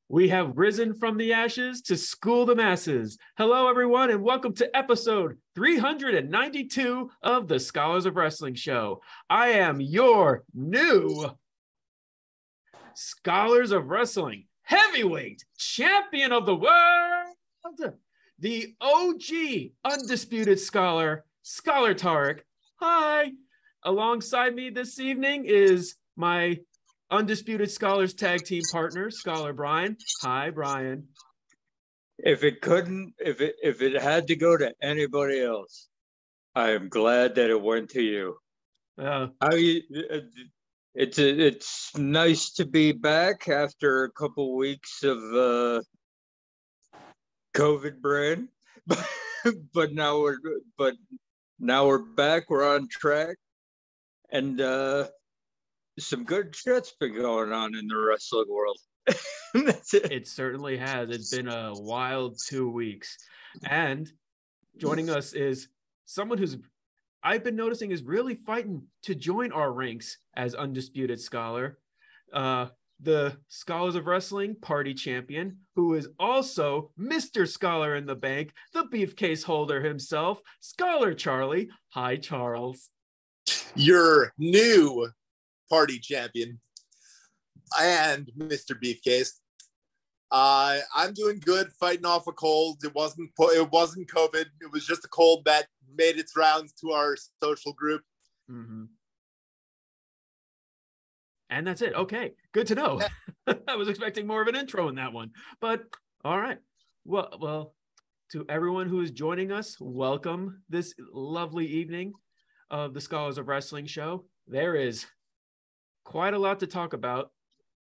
We have risen from the ashes to school the masses. Hello, everyone, and welcome to episode 392 of the Scholars of Wrestling Show. I am your new Scholars of Wrestling heavyweight champion of the world, the OG undisputed scholar, Scholar Tarek. Hi. Alongside me this evening is my Undisputed Scholars tag team partner, Scholar Brian. Hi, Brian. If it had to go to anybody else, I am glad that it went to you. It's nice to be back after a couple weeks of COVID brain, but now we're back. We're on track, and some good shit's been going on in the wrestling world. That's it. It certainly has. It's been a wild 2 weeks. And joining us is someone who's I've been noticing is really fighting to join our ranks as Undisputed Scholar. The Scholars of Wrestling party champion, who is also Mr. Scholar in the Bank, the beefcase holder himself, Scholar Charlie. Hi, Charles. Your new party champion and Mr. Beefcase. I'm doing good, fighting off a cold. It wasn't COVID. It was just a cold that made its rounds to our social group. Mm-hmm. And that's it. Okay, good to know. I was expecting more of an intro in that one, but all right. Well, to everyone who is joining us, welcome this lovely evening of the Scholars of Wrestling Show. There is quite a lot to talk about,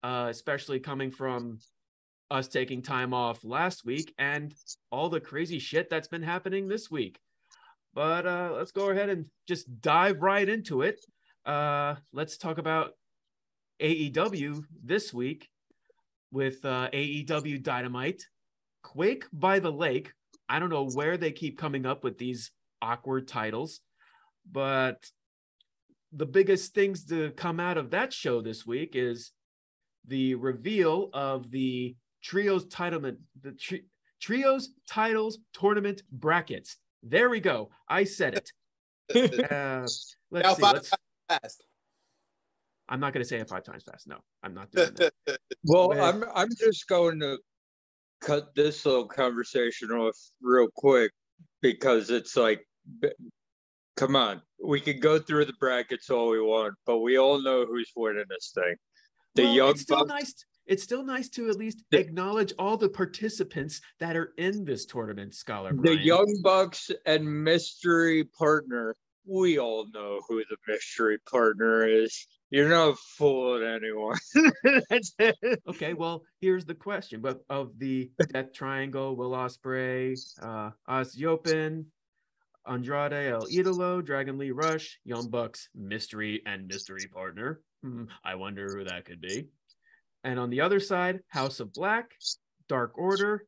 especially coming from us taking time off last week and all the crazy shit that's been happening this week. But let's go ahead and just dive right into it. Let's talk about AEW this week with AEW Dynamite, Quake by the Lake. I don't know where they keep coming up with these awkward titles, but the biggest things to come out of that show this week is the reveal of the Trios Titles Tournament brackets. There we go. I said it. Let's see. Fast. I'm not going to say it 5 times fast. No, I'm not doing that. Well, I'm just going to cut this little conversation off real quick because it's like, come on, we can go through the brackets all we want, but we all know who's winning this thing. It's still nice to at least acknowledge all the participants that are in this tournament, Scholar Brian. The Young Bucks and mystery partner. We all know who the mystery partner is. You're not fooling anyone. That's it. Okay, well, here's the question. But of the Death Triangle, Will Ospreay, Ozyopin, Andrade El Idolo, Dragon Lee Rush, Young Bucks, mystery partner. I wonder who that could be. And on the other side, House of Black, Dark Order,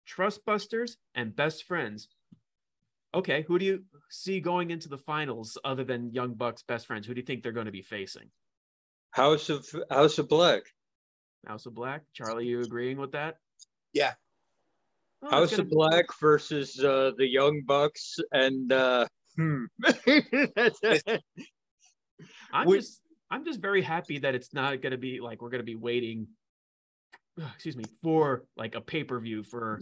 Trustbusters, and Best Friends. Okay, who do you see going into the finals other than Young Bucks, Best Friends? Who do you think they're going to be facing? House of Black. House of Black. Charlie, you agreeing with that? Yeah. Oh, House of Black versus the Young Bucks and I'm just very happy that it's not going to be like we're going to be waiting for like a pay-per-view for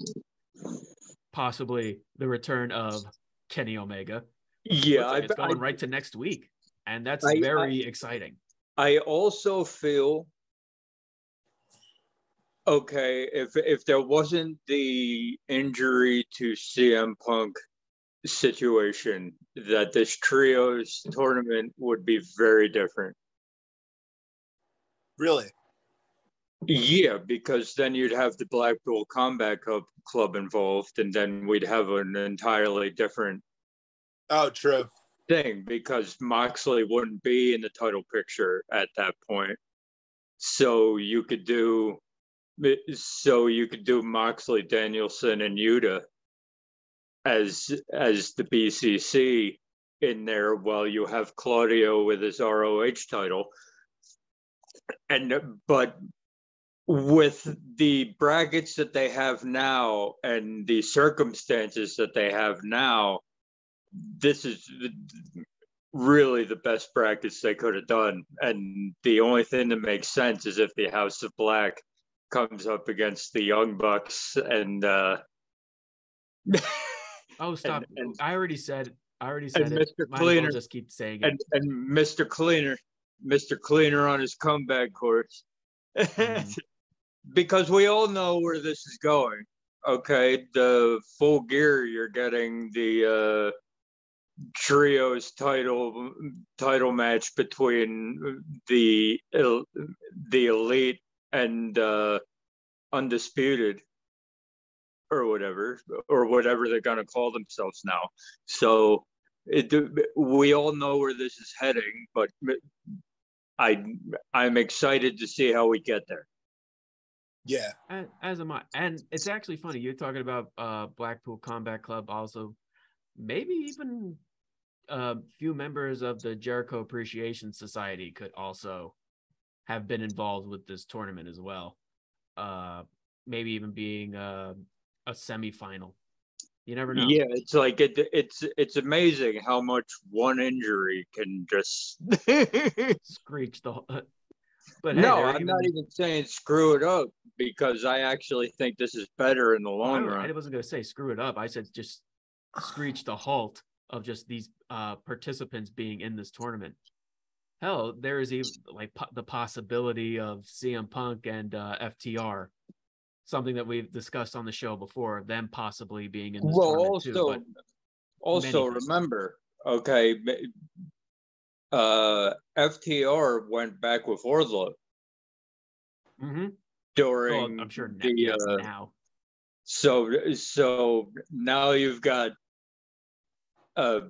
possibly the return of Kenny Omega. Yeah, like it's going right to next week, and that's very exciting. I also feel okay if there wasn't the injury to CM Punk situation, that this trios tournament would be very different. Really? Yeah, because then you'd have the Blackpool Combat Club involved, and then we'd have an entirely different true thing, because Moxley wouldn't be in the title picture at that point. So you could do Moxley, Danielson, and Yuta as the BCC in there, while you have Claudio with his ROH title. But with the brackets that they have now and the circumstances that they have now, this is really the best brackets they could have done. And the only thing that makes sense is if the House of Black comes up against the Young Bucks and oh, stop. I already said it. Mr. Might Cleaner, as well just keep saying it. and Mr. Cleaner on his comeback course. Mm-hmm. Because we all know where this is going. Okay, the Full Gear, you're getting the trios title match between the Elite and Undisputed, or whatever they're gonna call themselves now. So we all know where this is heading, but I'm excited to see how we get there. Yeah, as am I. And it's actually funny, you're talking about Blackpool Combat Club, also maybe even a few members of the Jericho Appreciation Society could also have been involved with this tournament as well. Maybe even being a semifinal. You never know. Yeah, it's like it's amazing how much one injury can just screech the. But no, hey, I'm not even saying screw it up, because I actually think this is better in the long run. I wasn't going to say screw it up. I said just screech the halt of just these participants being in this tournament. Hell, there is even like the possibility of CM Punk and FTR, something that we've discussed on the show before, of them possibly being in this tournament too. But also remember, okay, FTR went back with Wardlow. Mm-hmm. During I'm sure now. So now you've got a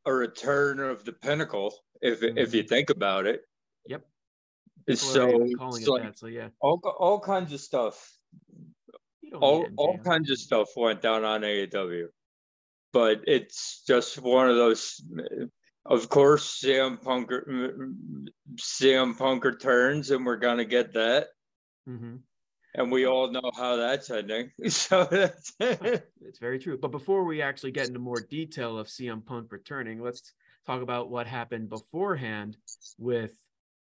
return of the Pinnacle, if you think about it. Yep. So calling it like, that. So yeah. All kinds of stuff. All kinds of stuff went down on AEW. But it's just one of those. Of course, CM Punk returns, and we're gonna get that. Mm-hmm. And we all know how that's ending. So it's very true. But before we actually get into more detail of CM Punk returning, let's talk about what happened beforehand with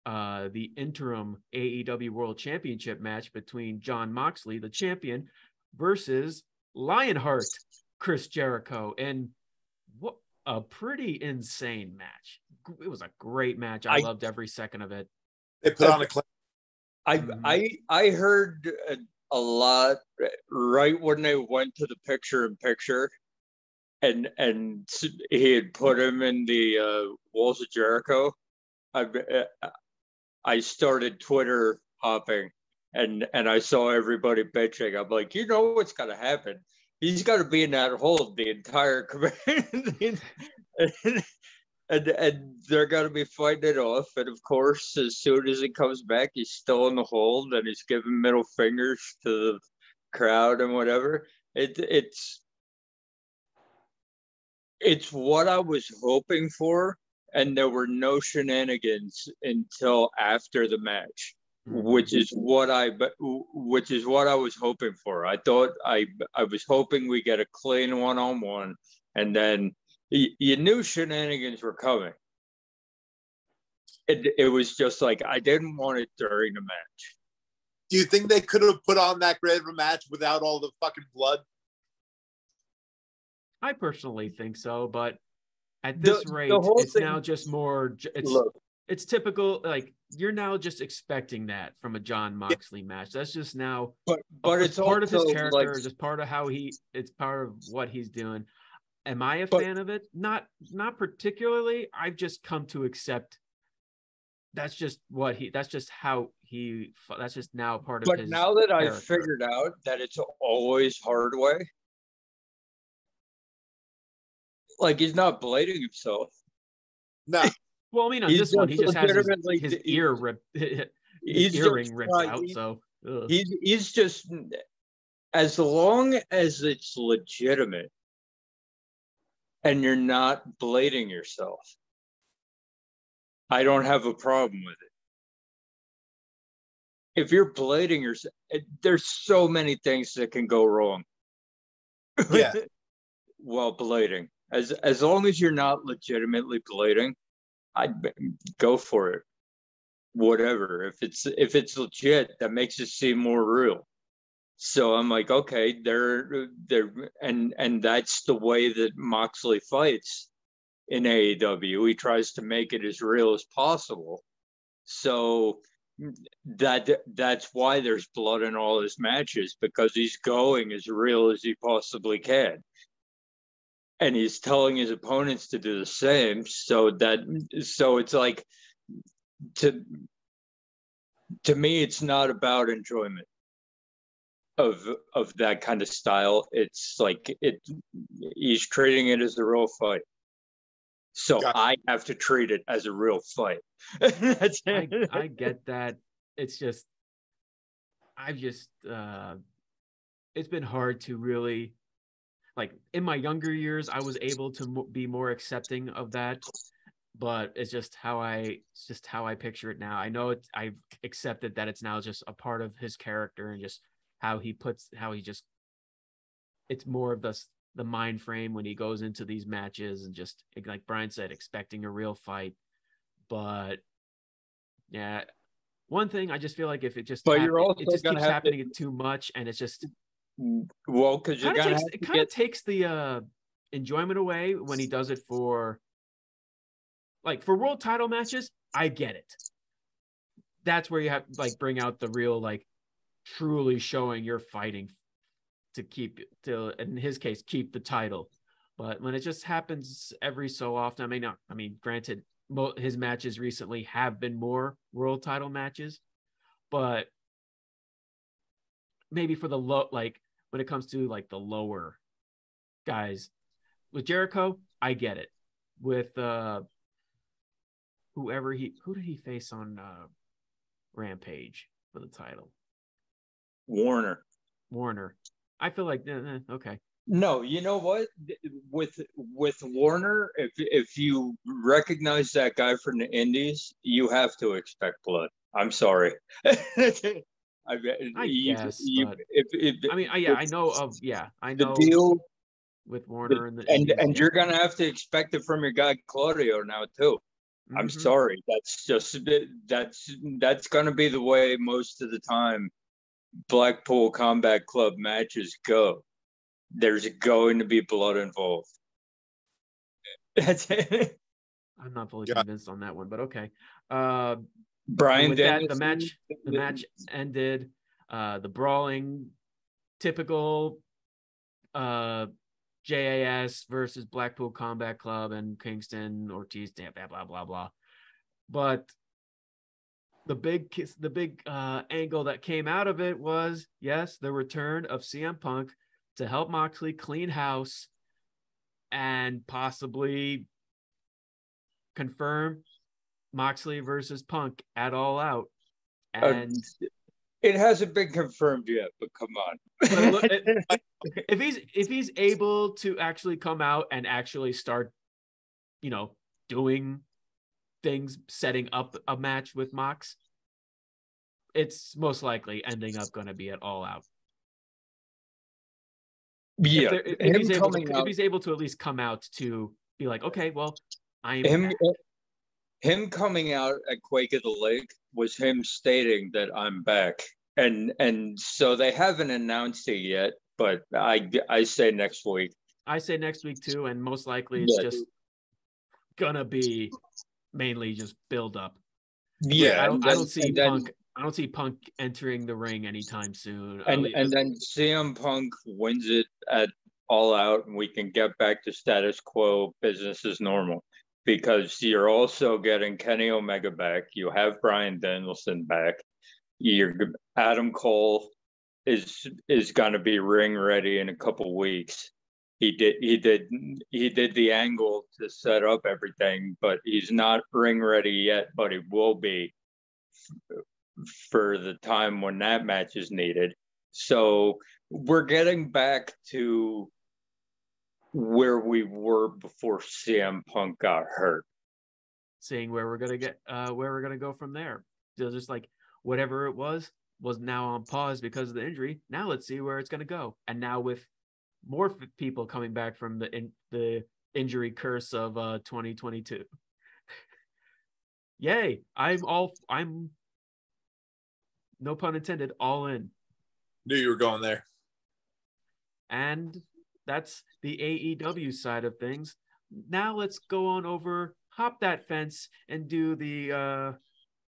the interim AEW World Championship match between Jon Moxley, the champion, versus Lionheart Chris Jericho. And what a pretty insane match. It was a great match. I loved every second of it. They put on a clip. I heard a lot right when they went to the picture-in-picture, and he had put him in the Walls of Jericho. I started Twitter hopping, and I saw everybody bitching. I'm like, you know what's gonna happen? He's got to be in that hold the entire career. And they're going to be fighting it off. And of course, as soon as he comes back, he's still in the hold and he's giving middle fingers to the crowd and whatever. It's what I was hoping for. And there were no shenanigans until after the match, which is what I was hoping for. I thought I was hoping we get a clean one-on-one, and then you knew shenanigans were coming. It was just like, I didn't want it during the match. Do you think they could have put on that great of a match without all the fucking blood? I personally think so, but at this rate, it's now just more. It's typical. Like, you're now just expecting that from a Jon Moxley match. That's just now. But it's part of his character, like, just part of how it's part of what he's doing. Am I a fan of it? Not particularly. I've just come to accept. That's just that's just now part of his. But now that I've figured out that it's always hard way. Like, he's not blading himself. No. Well, I mean, on this one, he just has his ear ripped, his earring ripped out. So he's just, as long as it's legitimate and you're not blading yourself, I don't have a problem with it. if you're blading yourself, there's so many things that can go wrong. Yeah. While blading, as long as you're not legitimately blading, I'd go for it. Whatever. If it's legit, that makes it seem more real. So I'm like, okay, and that's the way that Moxley fights in AEW. He tries to make it as real as possible. So that's why there's blood in all his matches, because he's going as real as he possibly can. And he's telling his opponents to do the same. So it's like, to me, it's not about enjoyment of that kind of style. It's like he's treating it as a real fight. So I have to treat it as a real fight. That's it. I get that. It's just, it's been hard to really, like, in my younger years, I was able to be more accepting of that, but it's just how I picture it now. I know I've accepted that it's now just a part of his character, and just it's more of the mind frame when he goes into these matches, and just like Brian said, expecting a real fight. But yeah, one thing I just feel like if it just keeps happening too much, and it's just, well, because it kind of takes the enjoyment away when he does it for world title matches. I get it. That's where you have bring out the real, truly showing you're fighting to in his case, keep the title. But when it just happens every so often, granted, his matches recently have been more world title matches, but maybe for the when it comes to the lower guys, with Jericho, I get it. With who did he face on Rampage for the title? Warner. I feel like okay. No, you know what? With Warner, if you recognize that guy from the Indies, you have to expect blood. I'm sorry. I guess. I know the deal with Warner and the Indies, and you're gonna have to expect it from your guy Claudio now too. Mm-hmm. I'm sorry. That's gonna be the way most of the time Blackpool Combat Club matches go. There's going to be blood involved. That's it. I'm not fully convinced on that one, but okay. Brian, the match ended. The brawling, typical JAS versus Blackpool Combat Club and Kingston Ortiz, blah blah blah blah. But the big angle that came out of it was, yes, the return of CM Punk to help Moxley clean house and possibly confirm Moxley versus Punk at All Out. And it hasn't been confirmed yet, but come on. if he's able to actually come out and actually start, doing things, setting up a match with Mox, it's most likely ending up going to be at All Out. Yeah, if he's able to at least come out to be like, okay, well, him coming out at Quake of the Lake was him stating that I'm back, and so they haven't announced it yet, but I say next week. I say next week too, and most likely it's just gonna be mainly just build up. Yeah, I don't see Punk. I don't see Punk entering the ring anytime soon. And then CM Punk wins it at All Out, and we can get back to status quo, business as normal. Because you're also getting Kenny Omega back. You have Bryan Danielson back. Adam Cole is going to be ring ready in a couple weeks. He did the angle to set up everything, but he's not ring ready yet. But he will be for the time when that match is needed. So we're getting back to where we were before CM Punk got hurt. Seeing where we're gonna go from there. So just whatever it was, was now on pause because of the injury. Now let's see where it's going to go. And now with more people coming back from the injury curse of 2022. Yay. I'm no pun intended, all in. Knew you were going there. And that's the AEW side of things. Now let's go on over, hop that fence, and do the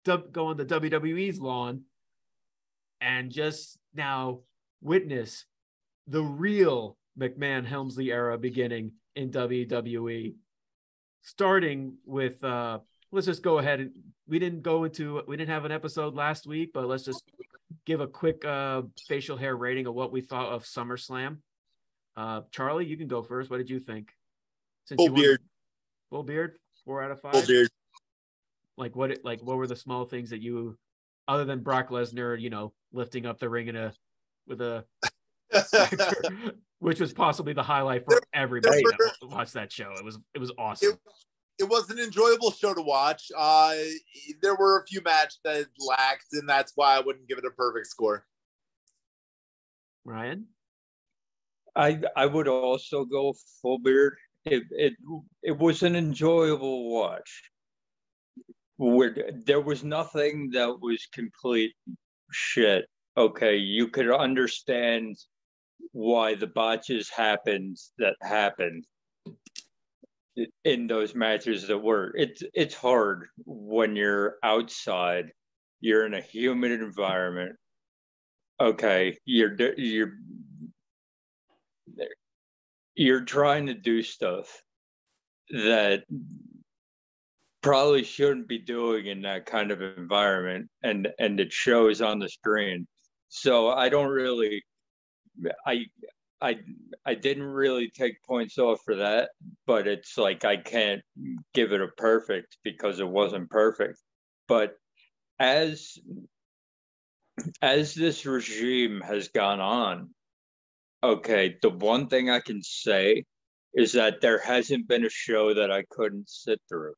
go on the WWE's lawn and just now witness the real McMahon Helmsley era beginning in WWE. Starting with let's just go ahead and we didn't have an episode last week, but let's just give a quick facial hair rating of what we thought of SummerSlam. Charlie, you can go first. What did you think? Full beard. Full beard? 4 out of 5? Full beard. Like what were the small things that you, other than Brock Lesnar, lifting up the ring with a which was possibly the highlight for everybody that watched that show. It was awesome. It was an enjoyable show to watch. There were a few matches that lacked, and that's why I wouldn't give it a perfect score. Ryan? I would also go full beard. It was an enjoyable watch. There was nothing that was complete shit. Okay, you could understand why the botches happened in those matches that were. It's hard when you're outside, you're in a humid environment. Okay, you're trying to do stuff that probably shouldn't be doing in that kind of environment, and it shows on the screen. So I didn't really take points off for that, but it's like I can't give it a perfect because it wasn't perfect. But as this regime has gone on, okay, the one thing I can say is that there hasn't been a show that I couldn't sit through.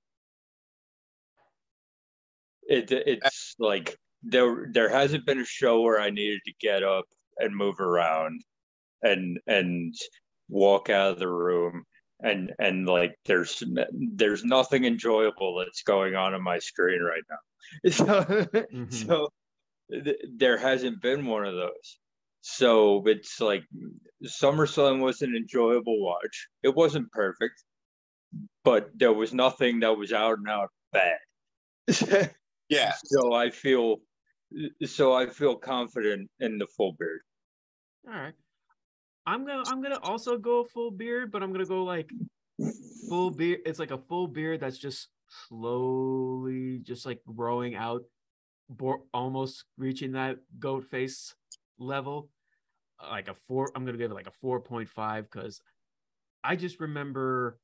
It's like there hasn't been a show where I needed to get up and move around and walk out of the room and like there's nothing enjoyable that's going on my screen right now. So there hasn't been one of those. So it's like SummerSlam was an enjoyable watch. It wasn't perfect, but there was nothing that was out and out bad. Yeah. So I feel confident in the full beard. All right. I'm gonna also go full beard, but I'm gonna go like full beard. It's like a full beard that's just slowly just like growing out, almost reaching that goat face level. Like a 4, I'm gonna give it like a 4.5 because I just remember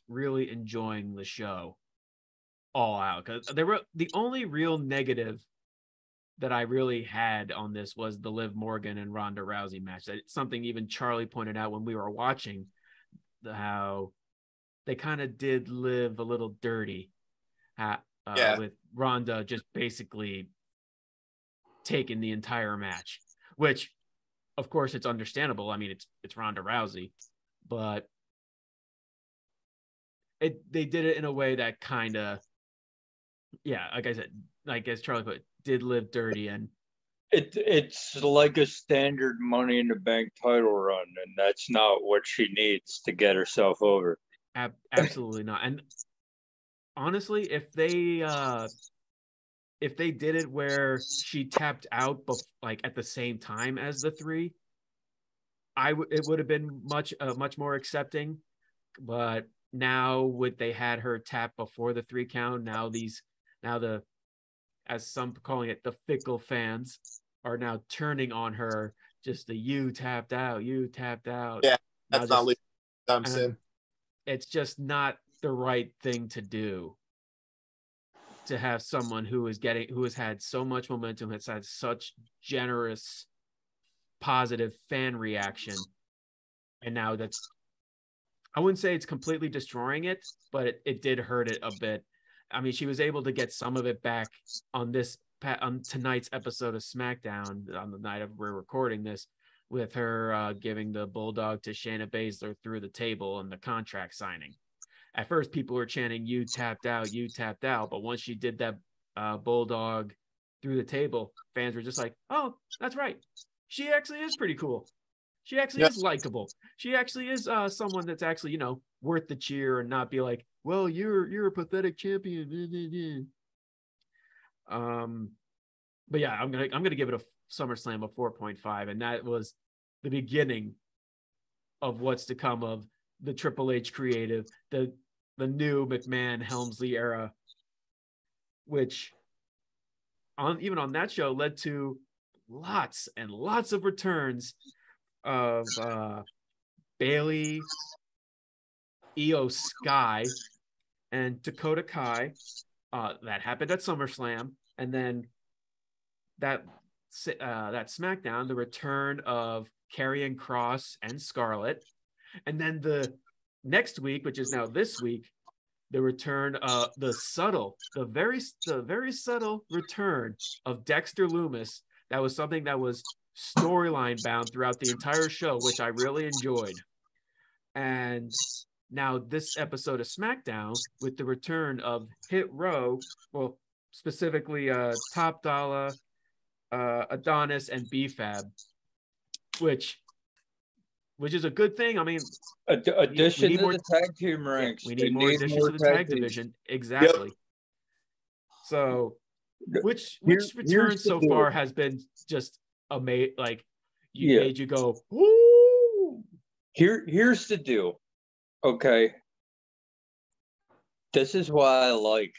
really enjoying the show all out. Because the only real negative that I really had on this was the Liv Morgan and Ronda Rousey match. That's something even Charlie pointed out when we were watching, how they kind of did Liv a little dirty with Ronda just basically taking the entire match, which of course it's understandable. I mean, it's Ronda Rousey, but they did it in a way that kind of, like I said, like as Charlie put, did Liv dirty, and it's like a standard Money in the Bank title run, and that's not what she needs to get herself over. Absolutely not. And honestly, if they did it where she tapped out like at the same time as the 3, it would have been much more accepting. But now they had her tap before the 3 count. Now as some calling it, the fickle fans are now turning on her. Just you tapped out. Yeah, that's not legal. I'm saying it's just not the right thing to do. To have someone who has had so much momentum, has had such generous, positive fan reaction, and now I wouldn't say it's completely destroying it, but it did hurt it a bit. I mean, she was able to get some of it back on this on tonight's episode of SmackDown, on the night of we're recording this, with her giving the bulldog to Shayna Baszler through the table and the contract signing. At first, people were chanting, "You tapped out, you tapped out." But once she did that bulldog through the table, fans were just like, "Oh, that's right. She actually is pretty cool. She actually is likable. She actually is someone that's actually, worth the cheer and not be like, well, you're a pathetic champion." But yeah, I'm gonna give it a SummerSlam of 4.5, and that was the beginning of what's to come of the Triple H creative, the new McMahon Helmsley era, which even on that show led to lots and lots of returns of Bayley, Io Sky, and Dakota Kai. That happened at SummerSlam, and then that SmackDown, the return of Karrion Kross and Scarlett, and then the next week, which is now this week, the return of the very subtle return of Dexter Lumis. That was something that was storyline bound throughout the entire show, which I really enjoyed. And now this episode of SmackDown with the return of Hit Row, well, specifically Top Dollar, Adonis, and B-Fab, which is a good thing. I mean, addition to the tag team ranks. We need more additions to the tag division. Exactly. Yep. So, which return so far has been just amazing? Like, made you go, woo! Here's the deal. Okay. This is why I like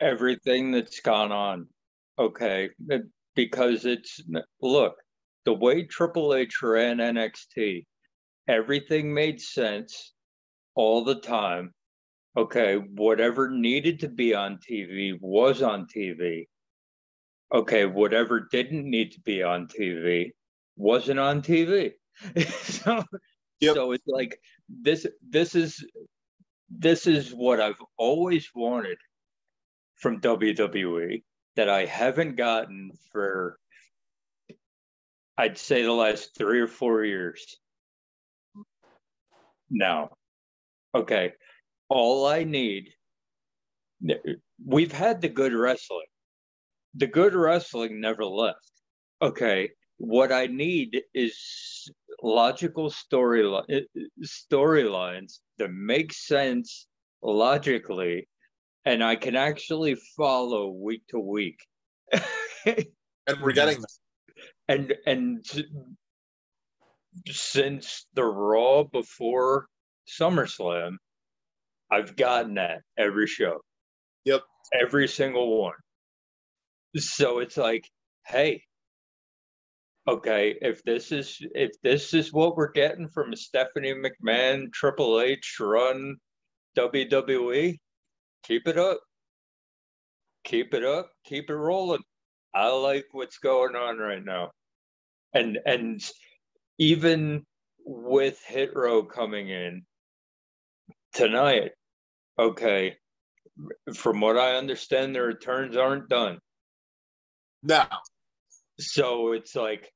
everything that's gone on. Okay. Because look, the way Triple H ran NXT, everything made sense all the time. Okay. Whatever needed to be on TV was on TV. Okay. Whatever didn't need to be on TV wasn't on TV. So it's like this is what I've always wanted from WWE that I haven't gotten for, I'd say, the last 3 or 4 years now. Okay, all I need, we've had the good wrestling. The good wrestling never left. Okay, what I need is logical storylines that make sense logically, and I can actually follow week to week. And we're getting that. And since the Raw before SummerSlam, I've gotten that every show. Yep. Every single one. So it's like, hey, okay, if this is what we're getting from a Stephanie McMahon, Triple H run WWE, keep it up. Keep it up. Keep it rolling. I like what's going on right now. And even with Hit Row coming in tonight, okay, from what I understand, the returns aren't done. No. So it's like,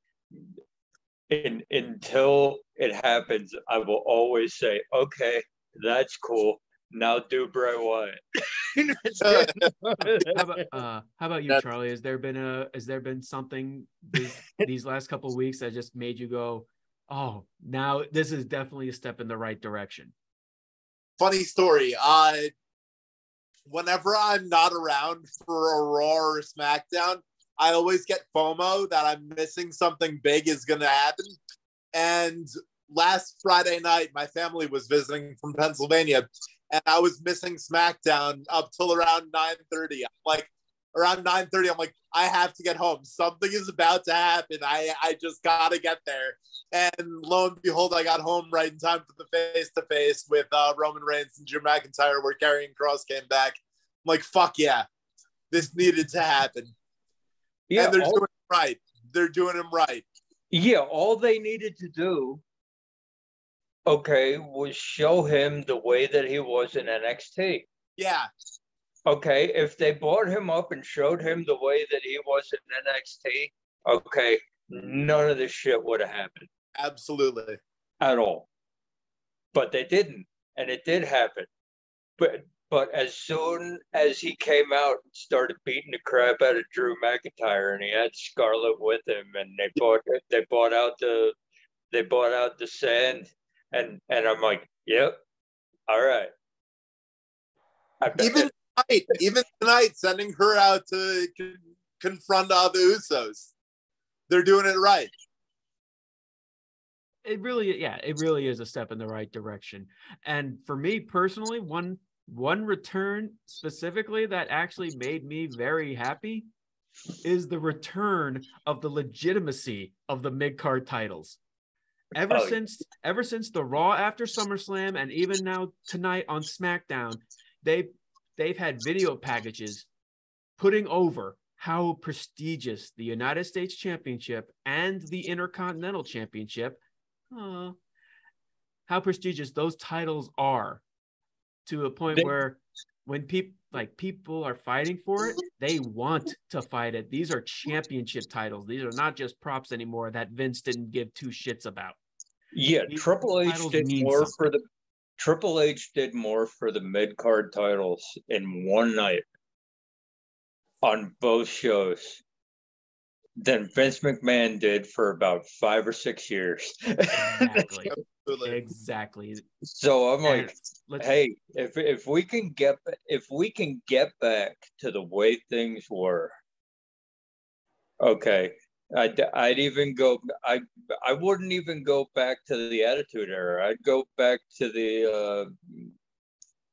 until it happens, I will always say, okay, that's cool. Now do Bray Wyatt. How about you, Charlie? Has there been something these last couple of weeks that just made you go, oh, now this is definitely a step in the right direction? Funny story. Whenever I'm not around for a Raw or a SmackDown, I always get FOMO that I'm missing something big is going to happen. And last Friday night, my family was visiting from Pennsylvania, and I was missing SmackDown up till around 9:30. Around 9:30, I'm like, I have to get home. Something is about to happen. I just got to get there. And lo and behold, I got home right in time for the face-to-face with Roman Reigns and Drew McIntyre, where Karrion Kross came back. I'm like, fuck yeah. This needed to happen. Yeah, and they're doing it right. They're doing him right. Yeah, all they needed to do, okay, was show him the way that he was in NXT. Yeah. Okay, if they brought him up and showed him the way that he was in NXT, okay, none of this shit would have happened. Absolutely. At all. But they didn't, and it did happen. But as soon as he came out and started beating the crap out of Drew McIntyre, and he had Scarlett with him, and they bought out the sand, and I'm like, yep, all right. Even tonight, sending her out to confront all the Usos, they're doing it right. It really is a step in the right direction. And for me personally, one return specifically that actually made me very happy is the return of the legitimacy of the mid-card titles. Ever since the Raw after SummerSlam, and even now tonight on SmackDown, they've had video packages putting over how prestigious the United States Championship and the Intercontinental Championship, how prestigious those titles are, to a point where when people are fighting for it, they want to fight it. These are championship titles. These are not just props anymore that Vince didn't give two shits about. Yeah, Triple H did more for the mid-card titles in one night on both shows than Vince McMahon did for about 5 or 6 years. Exactly. So I'm like, hey, if we can get back to the way things were, okay, I'd even go. I wouldn't even go back to the Attitude Era. I'd go back to the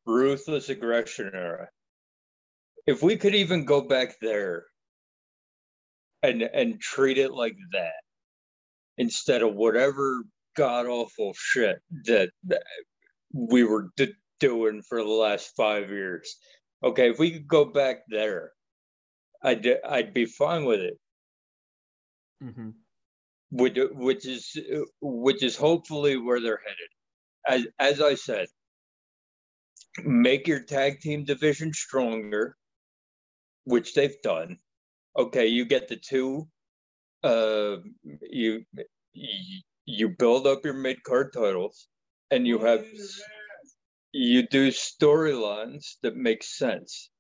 Ruthless Aggression Era. If we could even go back there and treat it like that, instead of whatever god awful shit that we were doing for the last 5 years. Okay, if we could go back there, I'd be fine with it. Mm-hmm. Which is hopefully where they're headed. As I said, make your tag team division stronger, which they've done. Okay, you get the two. You build up your mid-card titles, and you do storylines that make sense.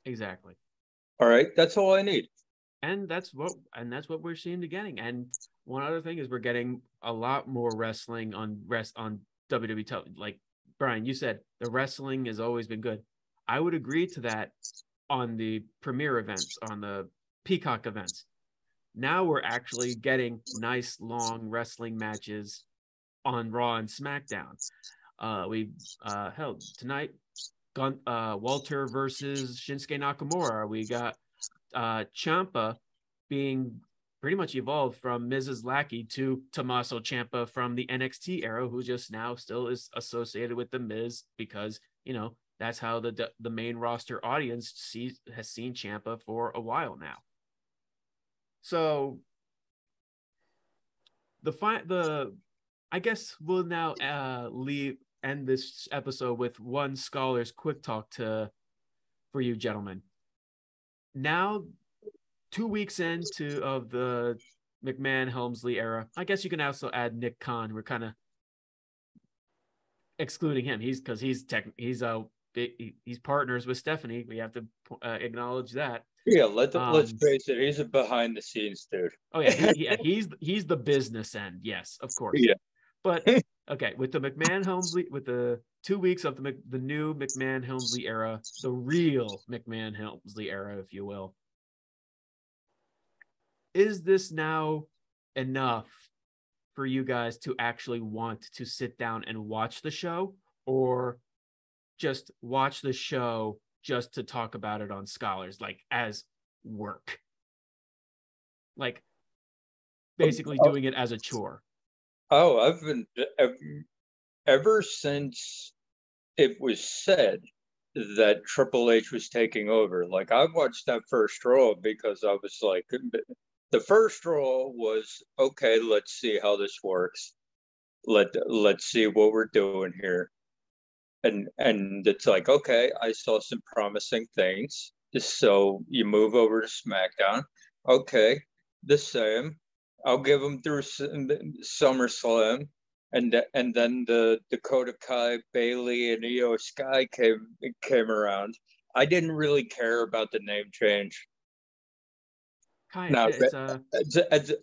Exactly. All right, that's all I need. And that's what we're seeing getting. And one other thing is we're getting a lot more wrestling on WWE. Like Brian, you said the wrestling has always been good. I would agree to that on the premiere events, on the Peacock events. Now we're actually getting nice long wrestling matches on Raw and SmackDown. We held tonight Walter versus Shinsuke Nakamura. We got Ciampa being pretty much evolved from Mrs. Lackey to Tommaso Ciampa from the NXT era, who just now still is associated with the Miz because, that's how the main roster audience has seen Ciampa for a while now. So I guess we'll now end this episode with one Scholar's quick talk for you gentlemen. Now, 2 weeks into of the McMahon Helmsley era, I guess you can also add Nick Khan. We're kind of excluding him. He's partners with Stephanie. We have to acknowledge that. Yeah, let's face it. He's a behind the scenes dude. Oh yeah, he's the business end. Yes, of course. Yeah. But okay, with the McMahon Helmsley, with the 2 weeks of the new McMahon Helmsley era, the real McMahon Helmsley era, if you will, is this now enough for you guys to actually want to sit down and watch the show, or just watch the show just to talk about it on Scholars, like as work, like basically doing it as a chore? Oh, I've been ever since it was said that Triple H was taking over. Like, I watched that first Raw because I was like, the first Raw was, okay, let's see how this works. Let's see what we're doing here. and it's like, okay, I saw some promising things. So you move over to SmackDown. Okay, the same. I'll give them through SummerSlam, and then the Dakota Kai, Bailey, and Io Sky came around. I didn't really care about the name change. Kai, Now, it's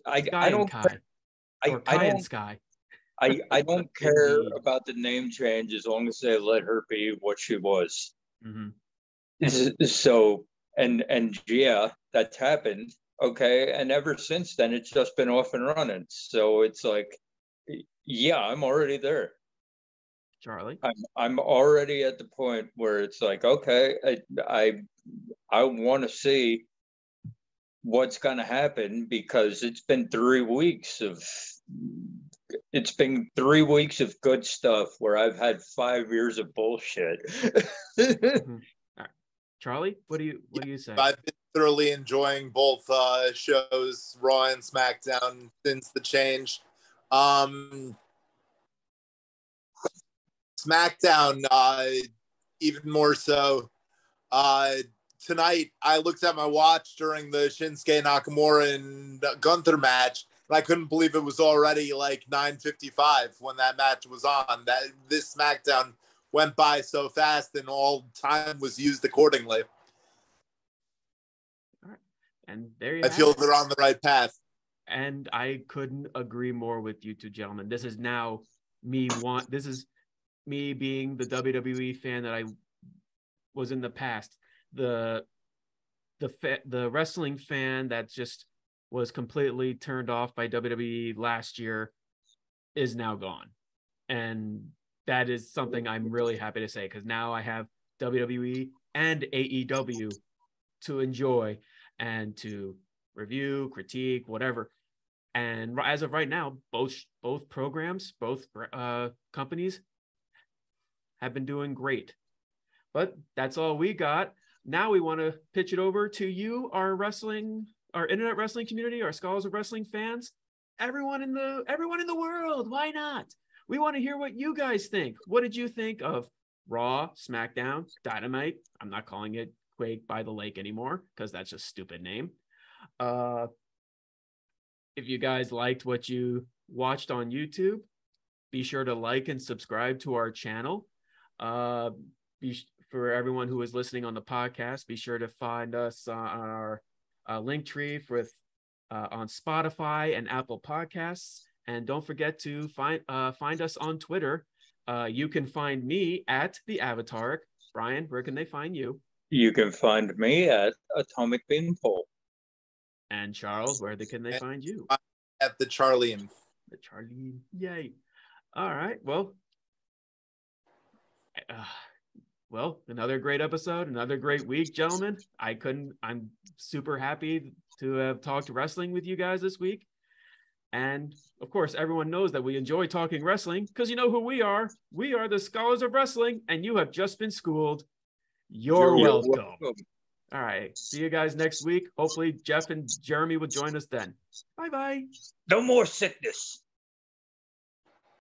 I don't Kai, or Kai and Sky. I don't care about the name change as long as they let her be what she was. Mm-hmm. So and yeah, that's happened. Okay, and ever since then, it's just been off and running. So it's like, yeah, I'm already there. Charlie, I'm already at the point where it's like, okay, I want to see what's going to happen, because it's been 3 weeks of good stuff where I've had 5 years of bullshit. mm-hmm. Right. Charlie, what do you say? I've been thoroughly enjoying both shows, Raw and SmackDown, since the change. SmackDown, even more so. Tonight, I looked at my watch during the Shinsuke Nakamura and Gunther match, and I couldn't believe it was already like 9:55 when that match was on. That this SmackDown went by so fast, and all time was used accordingly. All right. And there you I feel they're on the right path. And I couldn't agree more with you two gentlemen. This is now this is me being the WWE fan that I was in the past. The wrestling fan that just was completely turned off by WWE last year is now gone. And that is something I'm really happy to say, because now I have WWE and AEW to enjoy and to review, critique, whatever. And as of right now, both programs, both companies have been doing great. But that's all we got. Now we want to pitch it over to you, our internet wrestling community, our Scholars of Wrestling fans, everyone in the world. Why not? We want to hear what you guys think. What did you think of Raw, SmackDown, Dynamite? I'm not calling it Quake by the Lake anymore, because that's just a stupid name. If you guys liked what you watched on YouTube, be sure to like and subscribe to our channel. For everyone who is listening on the podcast, be sure to find us on our link tree on Spotify and Apple Podcasts. And don't forget to find us on Twitter. You can find me at the Avatar. Brian, where can they find you? You can find me at Atomic Beanpole. And Charles, where can they find you? At the Charlie. The Charlie, yay! All right, well, another great episode, another great week, gentlemen. I'm super happy to have talked wrestling with you guys this week. And of course, everyone knows that we enjoy talking wrestling, because you know who we are. We are the Scholars of Wrestling, and you have just been schooled. You're welcome. All right. See you guys next week. Hopefully Jeff and Jeremy will join us then. Bye-bye. No more sickness.